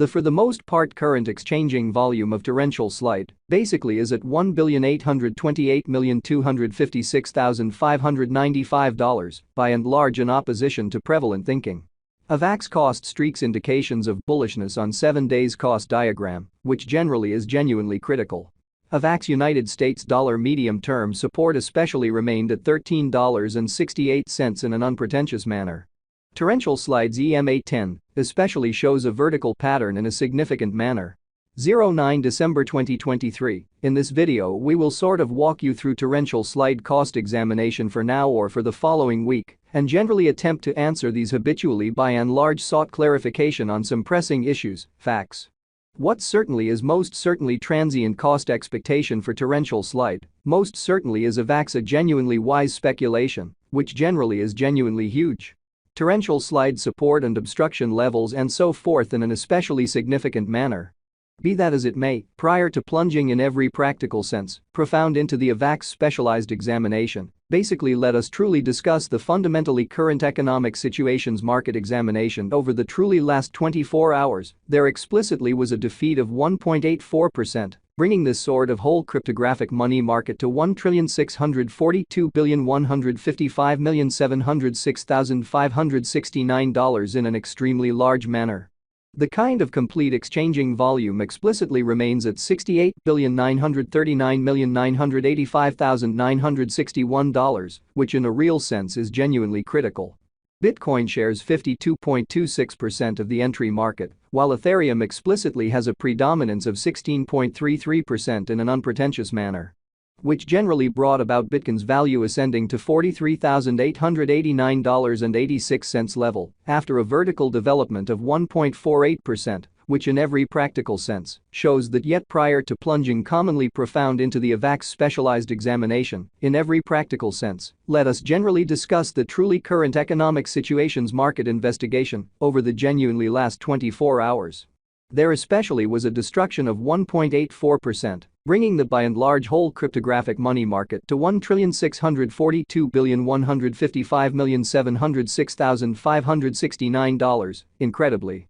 The for the most part current exchanging volume of torrential slide basically is at $1,828,256,595, by and large in opposition to prevalent thinking. Avax cost streaks indications of bullishness on 7 days cost diagram, which generally is genuinely critical. Avax United States dollar medium-term support especially remained at $13.68 in an unpretentious manner. Torrential slides EMA10 especially shows a vertical pattern in a significant manner. 09 December 2023. In this video we will sort of walk you through torrential slide cost examination for now or for the following week and generally attempt to answer these habitually by and large sought clarification on some pressing issues, facts. What certainly is most certainly transient cost expectation for torrential slide, most certainly is Avax a genuinely wise speculation, which generally is genuinely huge. Torrential slide support and obstruction levels and so forth in an especially significant manner. Be that as it may, prior to plunging in every practical sense profound into the Avax specialized examination, basically let us truly discuss the fundamentally current economic situations market examination over the truly last 24 hours. There explicitly was a defeat of 1.84%, bringing this sort of whole cryptographic money market to $1,642,155,706,569 in an extremely large manner. The kind of complete exchanging volume explicitly remains at $68,939,985,961, which in a real sense is genuinely critical. Bitcoin shares 52.26% of the entry market, while Ethereum explicitly has a predominance of 16.33% in an unpretentious manner, which generally brought about Bitcoin's value ascending to $43,889.86 level after a vertical development of 1.48%, which in every practical sense shows that yet prior to plunging commonly profound into the Avax specialized examination, in every practical sense, let us generally discuss the truly current economic situations market investigation over the genuinely last 24 hours. There especially was a destruction of 1.84%, bringing the by and large whole cryptographic money market to $1,642,155,706,569. Incredibly,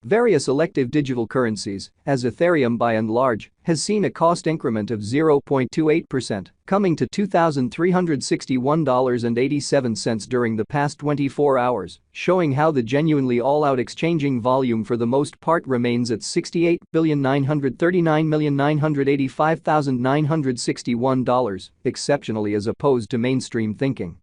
various elective digital currencies, as Ethereum by and large, has seen a cost increment of 0.28%, coming to $2,361.87 during the past 24 hours, showing how the genuinely all-out exchanging volume for the most part remains at $68,939,985,961, exceptionally as opposed to mainstream thinking.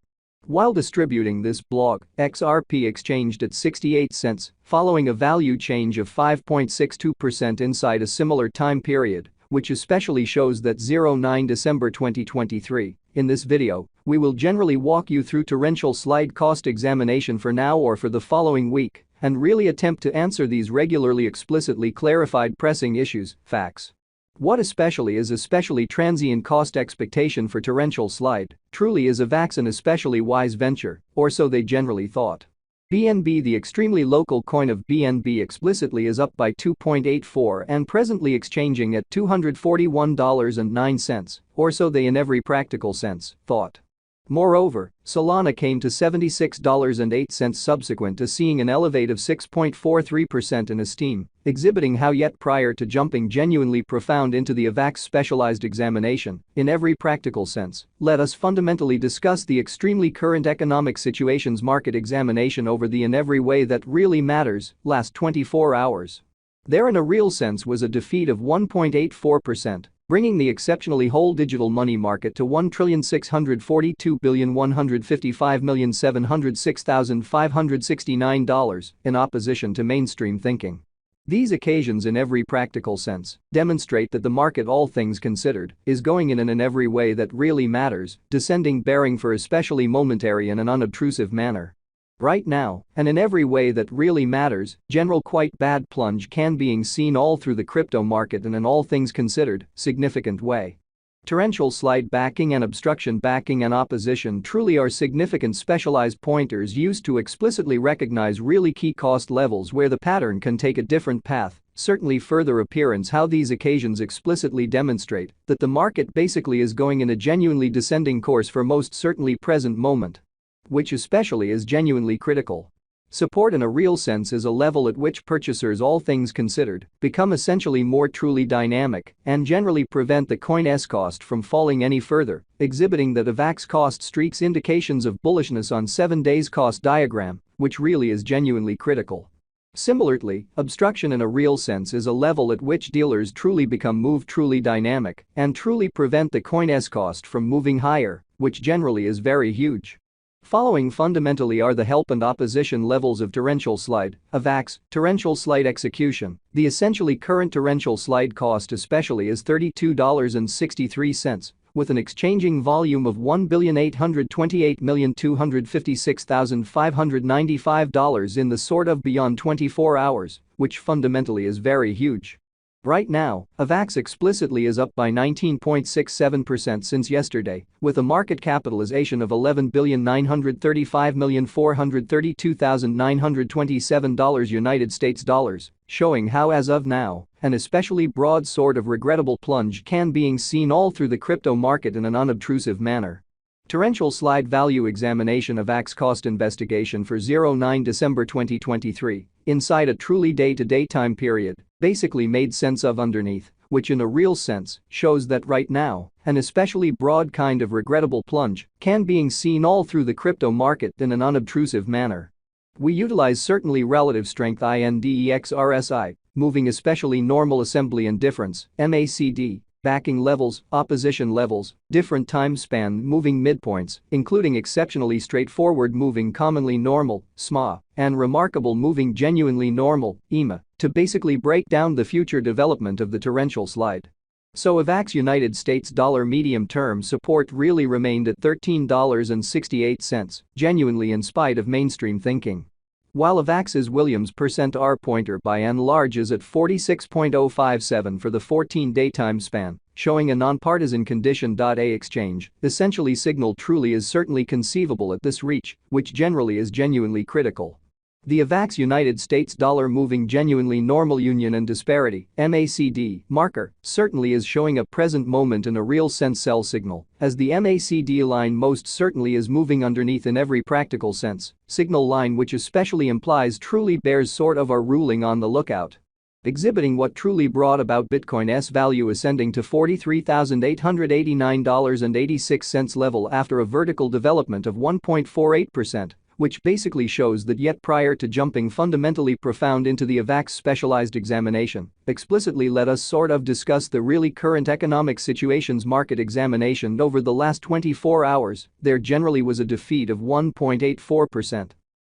While distributing this blog, XRP exchanged at 68 cents, following a value change of 5.62% inside a similar time period, which especially shows that 09 December 2023. In this video, we will generally walk you through torrential slide cost examination for now or for the following week and really attempt to answer these regularly explicitly clarified pressing issues, facts. What especially is especially transient cost expectation for torrential slide truly is Avax an especially wise venture, or so they generally thought. BNB, the extremely local coin of BNB, explicitly is up by 2.84 and presently exchanging at $241.09, or so they in every practical sense thought. Moreover, Solana came to $76.08 subsequent to seeing an elevate of 6.43% in esteem, exhibiting how yet prior to jumping genuinely profound into the Avax specialized examination, in every practical sense, let us fundamentally discuss the extremely current economic situations market examination over the in every way that really matters last 24 hours. There in a real sense was a defeat of 1.84%. Bringing the exceptionally whole digital money market to $1,642,155,706,569 in opposition to mainstream thinking. These occasions in every practical sense demonstrate that the market, all things considered, is going in an every way that really matters, descending bearing for especially momentary in an unobtrusive manner. Right now, and in every way that really matters, general quite bad plunge can being seen all through the crypto market and in all things considered, significant way. Torrential slide backing and obstruction backing and opposition truly are significant specialized pointers used to explicitly recognize really key cost levels where the pattern can take a different path. Certainly further appearance how these occasions explicitly demonstrate that the market basically is going in a genuinely descending course for most certainly present moment, which especially is genuinely critical. Support in a real sense is a level at which purchasers, all things considered, become essentially more truly dynamic and generally prevent the coin's cost from falling any further, exhibiting that Avax cost streaks indications of bullishness on 7 days cost diagram, which really is genuinely critical. Similarly, obstruction in a real sense is a level at which dealers truly become truly dynamic and truly prevent the coin's cost from moving higher, which generally is very huge. Following fundamentally are the help and opposition levels of torrential slide, Avax, torrential slide execution. The essentially current torrential slide cost especially is $32.63, with an exchanging volume of $1,828,256,595 in the sort of beyond 24 hours, which fundamentally is very huge. Right now, Avax explicitly is up by 19.67% since yesterday, with a market capitalization of $11,935,432,927 United States dollars, showing how as of now, an especially broad sort of regrettable plunge can being seen all through the crypto market in an unobtrusive manner. Torrential slide value examination Avax cost investigation for 09 December 2023, inside a truly day-to-day time period, basically made sense of underneath, which in a real sense shows that right now, an especially broad kind of regrettable plunge can being seen all through the crypto market in an unobtrusive manner. We utilize certainly relative strength index RSI, moving especially normal assembly and difference, MACD, backing levels, opposition levels, different time span moving midpoints, including exceptionally straightforward moving commonly normal, SMA, and remarkable moving genuinely normal, EMA, to basically break down the future development of the torrential slide. So Avax United States dollar medium-term support really remained at $13.68, genuinely in spite of mainstream thinking. While Avax's Williams %R pointer by and large is at 46.057 for the 14-day time span, showing a nonpartisan condition. A exchange, essentially signal truly is certainly conceivable at this reach, which generally is genuinely critical. The Avax United States dollar moving genuinely normal union and disparity (MACD) marker certainly is showing a present moment in a real sense sell signal, as the MACD line most certainly is moving underneath in every practical sense, signal line which especially implies truly bears sort of are ruling on the lookout. Exhibiting what truly brought about Bitcoin's value ascending to $43,889.86 level after a vertical development of 1.48%. Which basically shows that yet prior to jumping fundamentally profound into the Avax specialized examination, explicitly let us sort of discuss the really current economic situation's market examination over the last 24 hours, there generally was a defeat of 1.84%.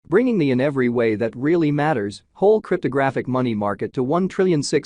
Bringing the in every way that really matters, whole cryptographic money market to $1,600,000,000